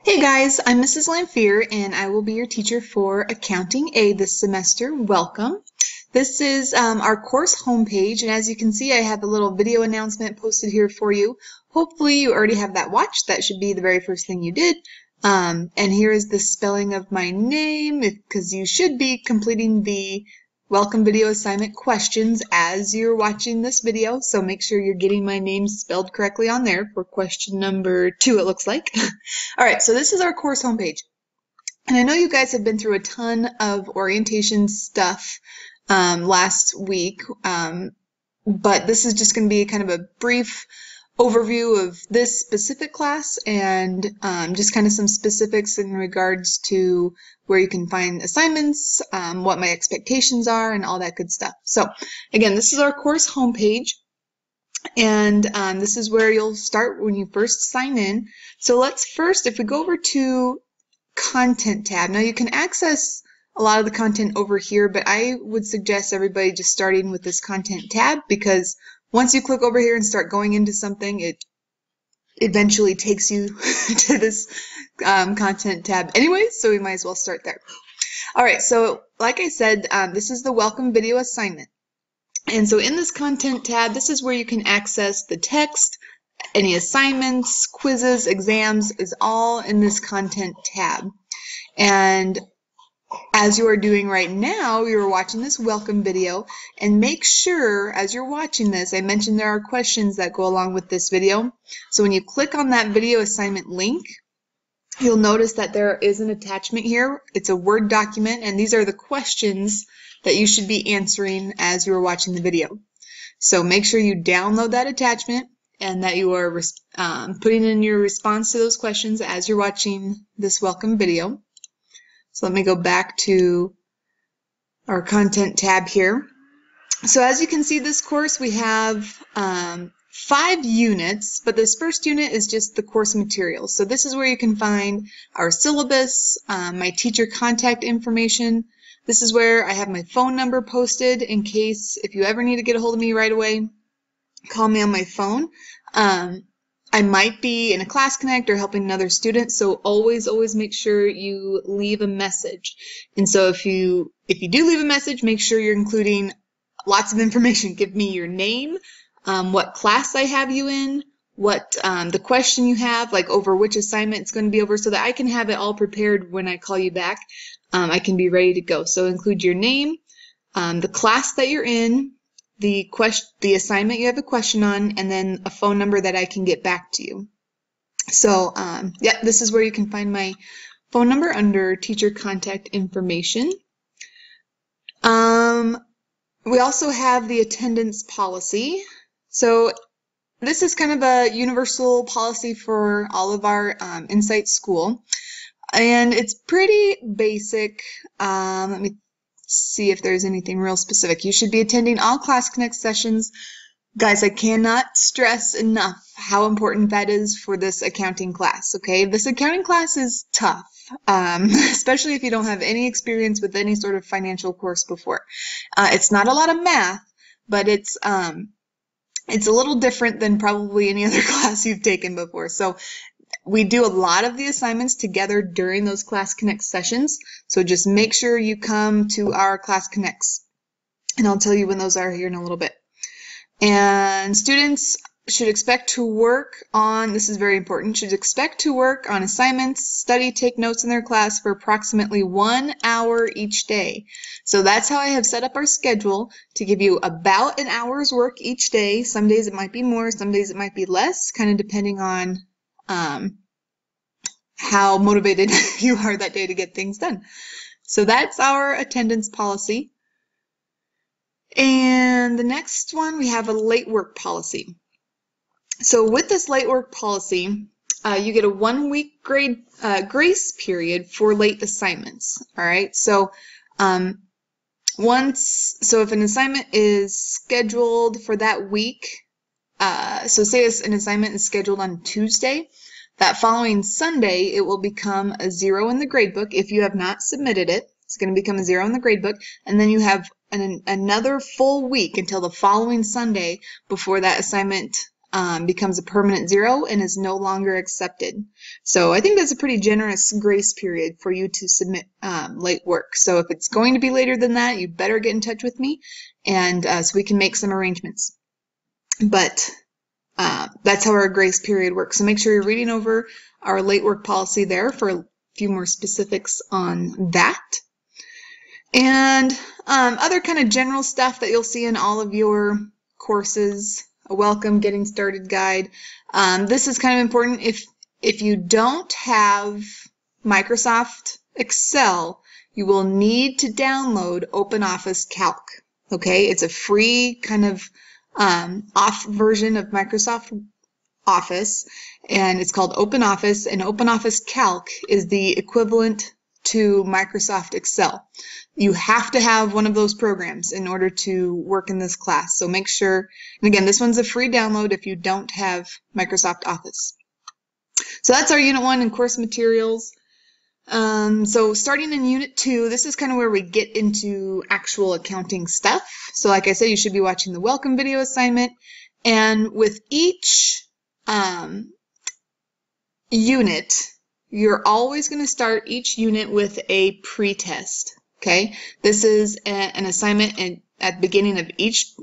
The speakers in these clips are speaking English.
Hey guys, I'm Mrs. Lamphere and I will be your teacher for Accounting A this semester. Welcome. This is our course homepage, and as you can see I have a little video announcement posted here for you. Hopefully you already have that watched. That should be the very first thing you did. And here is the spelling of my name, because you should be completing the welcome video assignment questions as you're watching this video, so make sure you're getting my name spelled correctly on there for question number 2, it looks like. Alright, so this is our course homepage. And I know you guys have been through a ton of orientation stuff last week, but this is just going to be kind of a brief overview of this specific class and just kind of some specifics in regards to where you can find assignments, what my expectations are, and all that good stuff. So again, this is our course homepage, and this is where you'll start when you first sign in. So let's first, if we go over to Content tab, now you can access a lot of the content over here, but I would suggest everybody just starting with this Content tab, because once you click over here and start going into something, it eventually takes you to this Content tab anyway, so we might as well start there. Alright, so like I said, this is the welcome video assignment. And so in this Content tab, this is where you can access the text, any assignments, quizzes, exams, is all in this Content tab. And as you are doing right now, you're watching this welcome video, and make sure as you're watching this, I mentioned there are questions that go along with this video. So when you click on that video assignment link, you'll notice that there is an attachment here. It's a Word document, and these are the questions that you should be answering as you are watching the video. So make sure you download that attachment and that you are putting in your response to those questions as you're watching this welcome video. So let me go back to our Content tab here. So as you can see, this course we have 5 units, but this first unit is just the course materials. So this is where you can find our syllabus, my teacher contact information. This is where I have my phone number posted in case if you ever need to get a hold of me right away, call me on my phone. I might be in a class connect or helping another student, so always make sure you leave a message. And so if you do leave a message, make sure you're including lots of information. Give me your name, what class I have you in, what the question you have, like over which assignment it's going to be over, so that I can have it all prepared when I call you back. I can be ready to go. So include your name, the class that you're in, the assignment you have a question on, and then a phone number that I can get back to you. So yeah, this is where you can find my phone number under teacher contact information. We also have the attendance policy. So this is kind of a universal policy for all of our Insight School, and it's pretty basic. Let me see if there's anything real specific. You should be attending all Class Connect sessions. Guys, I cannot stress enough how important that is for this accounting class, okay? This accounting class is tough, especially if you don't have any experience with any sort of financial course before. It's not a lot of math, but it's a little different than probably any other class you've taken before. So we do a lot of the assignments together during those Class Connect sessions, so just make sure you come to our Class Connects, and I'll tell you when those are here in a little bit. And students should expect to work on, this is very important, should expect to work on assignments, study, take notes in their class for approximately 1 hour each day. So that's how I have set up our schedule, to give you about an hour's work each day. Some days it might be more, some days it might be less, kind of depending on how motivated you are that day to get things done. So that's our attendance policy. And the next one, we have a late work policy. So with this late work policy, you get a 1-week grace period for late assignments. All right. So if an assignment is scheduled for that week, so say an assignment is scheduled on Tuesday, that following Sunday, it will become a 0 in the gradebook. If you have not submitted it, it's going to become a 0 in the gradebook. And then you have another full week until the following Sunday before that assignment becomes a permanent 0 and is no longer accepted. So I think that's a pretty generous grace period for you to submit late work. So if it's going to be later than that, you better get in touch with me, and so we can make some arrangements. But that's how our grace period works. So make sure you're reading over our late work policy there for a few more specifics on that. And other kind of general stuff that you'll see in all of your courses, a welcome getting started guide. This is kind of important. If you don't have Microsoft Excel, you will need to download OpenOffice Calc. Okay, it's a free kind of off version of Microsoft Office, and it's called OpenOffice, and OpenOffice Calc is the equivalent to Microsoft Excel. You have to have one of those programs in order to work in this class. So make sure, and again, this one's a free download if you don't have Microsoft Office. So that's our Unit 1 and course materials. So starting in Unit 2, this is kind of where we get into actual accounting stuff. So like I said, you should be watching the welcome video assignment. And with each unit, you're always going to start each unit with a pretest. Okay, this is an assignment at the beginning of each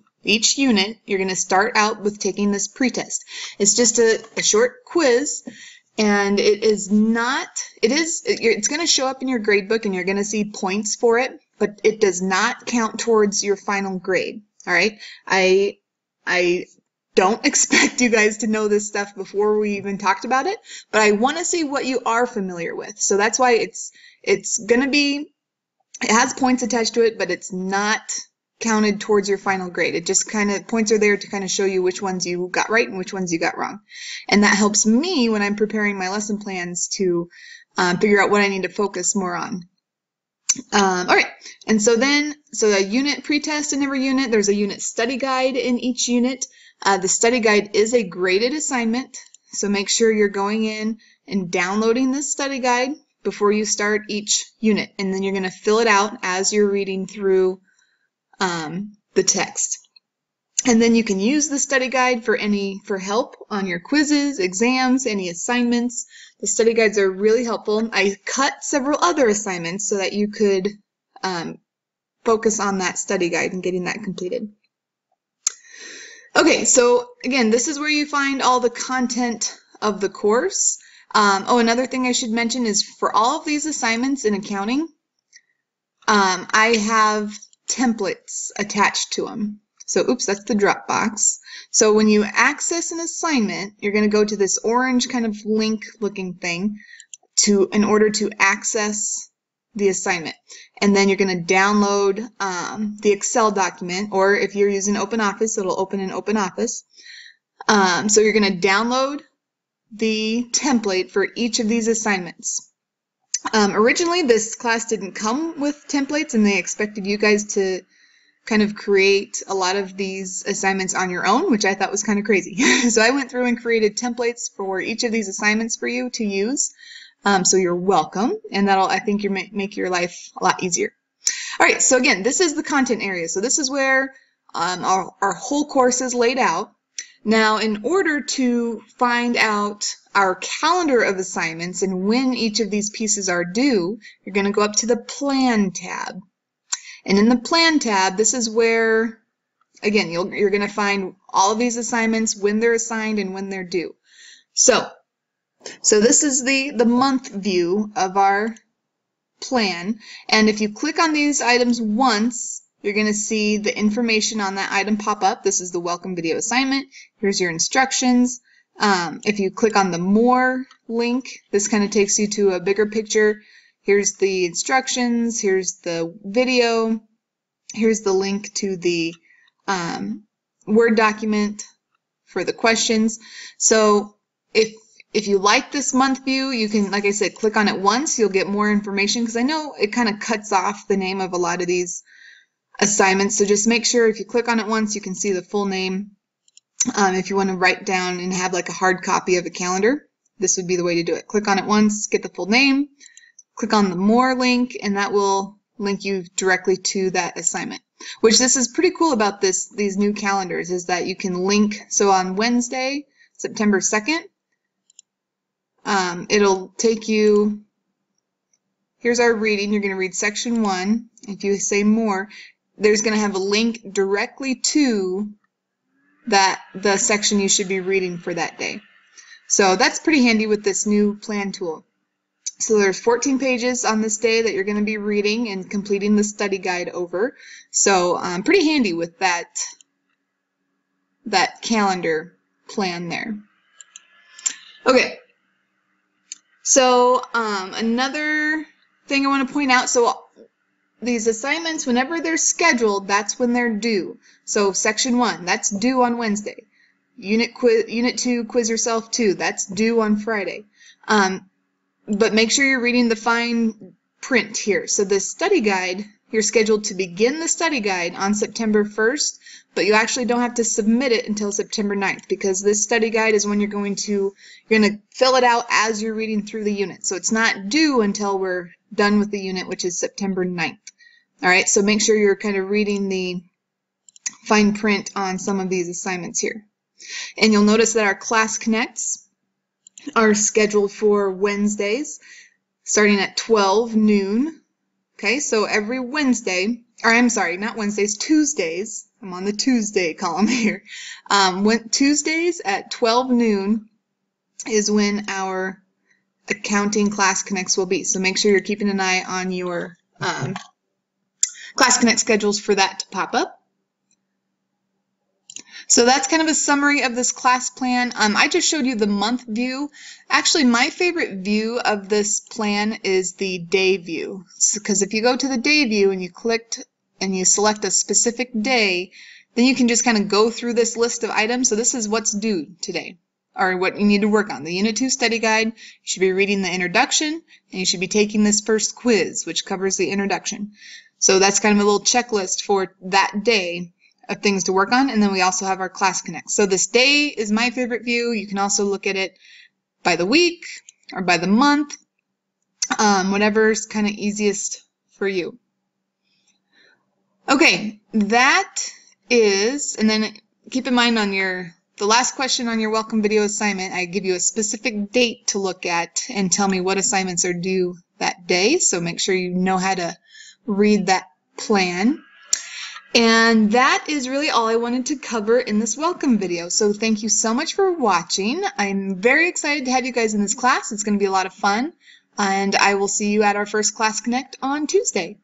unit. You're going to start out with taking this pretest. It's just a short quiz, and it's going to show up in your grade book, and you're going to see points for it, but it does not count towards your final grade. All right, I don't expect you guys to know this stuff before we even talked about it, but I want to see what you are familiar with. So that's why it's going to be. It has points attached to it, but it's not counted towards your final grade. It just kind of, points are there to kind of show you which ones you got right and which ones you got wrong. And that helps me when I'm preparing my lesson plans to figure out what I need to focus more on. All right, and so a unit pretest in every unit, there's a unit study guide in each unit. The study guide is a graded assignment, so make sure you're going in and downloading this study guide before you start each unit, and then you're going to fill it out as you're reading through the text. And then you can use the study guide for help on your quizzes, exams, any assignments. The study guides are really helpful. I cut several other assignments so that you could focus on that study guide and getting that completed. Okay, so again, this is where you find all the content of the course. Another thing I should mention is for all of these assignments in accounting, I have templates attached to them. So, oops, that's the Dropbox. So when you access an assignment, you're going to go to this orange kind of link looking thing in order to access the assignment. And then you're going to download the Excel document, or if you're using OpenOffice, it'll open in OpenOffice. So you're going to download the template for each of these assignments. Originally, this class didn't come with templates, and they expected you guys to kind of create a lot of these assignments on your own, which I thought was kind of crazy. So I went through and created templates for each of these assignments for you to use. So you're welcome, and that'll, I think, make your life a lot easier. All right, so again, this is the content area. So this is where our whole course is laid out. Now, in order to find out our calendar of assignments and when each of these pieces are due, you're going to go up to the Plan tab. And in the Plan tab, this is where, again, you're going to find all of these assignments, when they're assigned and when they're due. So this is the month view of our plan. And if you click on these items once, you're going to see the information on that item pop up. This is the welcome video assignment. Here's your instructions. If you click on the More link, this kind of takes you to a bigger picture. Here's the instructions. Here's the video. Here's the link to the Word document for the questions. So if you like this month view, you can, like I said, click on it once. You'll get more information, because I know it kind of cuts off the name of a lot of these assignments. So just make sure if you click on it once, you can see the full name. If you want to write down and have like a hard copy of a calendar, this would be the way to do it. Click on it once, get the full name, click on the More link, and that will link you directly to that assignment. Which this is pretty cool about these new calendars is that you can link. So on Wednesday, September 2nd, it'll take you, here's our reading. You're going to read section 1. If you say more, there's going to have a link directly to the section you should be reading for that day. So that's pretty handy with this new plan tool. So there's 14 pages on this day that you're going to be reading and completing the study guide over. So pretty handy with that calendar plan there. Okay. So another thing I want to point out, so these assignments, whenever they're scheduled, that's when they're due. So section 1, that's due on Wednesday. Unit 2, quiz yourself 2, that's due on Friday. But make sure you're reading the fine print here. So the study guide, you're scheduled to begin the study guide on September 1st, but you actually don't have to submit it until September 9th because this study guide is when you're going to fill it out as you're reading through the unit. So it's not due until we're done with the unit, which is September 9th. All right, so make sure you're kind of reading the fine print on some of these assignments here. And you'll notice that our class connects are scheduled for Wednesdays starting at 12 noon. Okay, so every Wednesday, or I'm sorry, not Wednesdays, Tuesdays. I'm on the Tuesday column here. Tuesdays at 12 noon is when our accounting class connects will be. So make sure you're keeping an eye on your class connect schedules for that to pop up. So that's kind of a summary of this class plan. I just showed you the month view. Actually, my favorite view of this plan is the day view. Because if you go to the day view and you clicked and you select a specific day, then you can just kind of go through this list of items. So this is what's due today, or what you need to work on. The Unit 2 study guide, you should be reading the introduction, and you should be taking this first quiz, which covers the introduction. So that's kind of a little checklist for that day of things to work on, and then we also have our class connect. So this day is my favorite view. You can also look at it by the week or by the month, whatever's kind of easiest for you. Okay, that is, and then keep in mind on the last question on your welcome video assignment, I give you a specific date to look at and tell me what assignments are due that day. So make sure you know how to read that plan. And that is really all I wanted to cover in this welcome video. So thank you so much for watching. I'm very excited to have you guys in this class. It's going to be a lot of fun. And I will see you at our first Class Connect on Tuesday.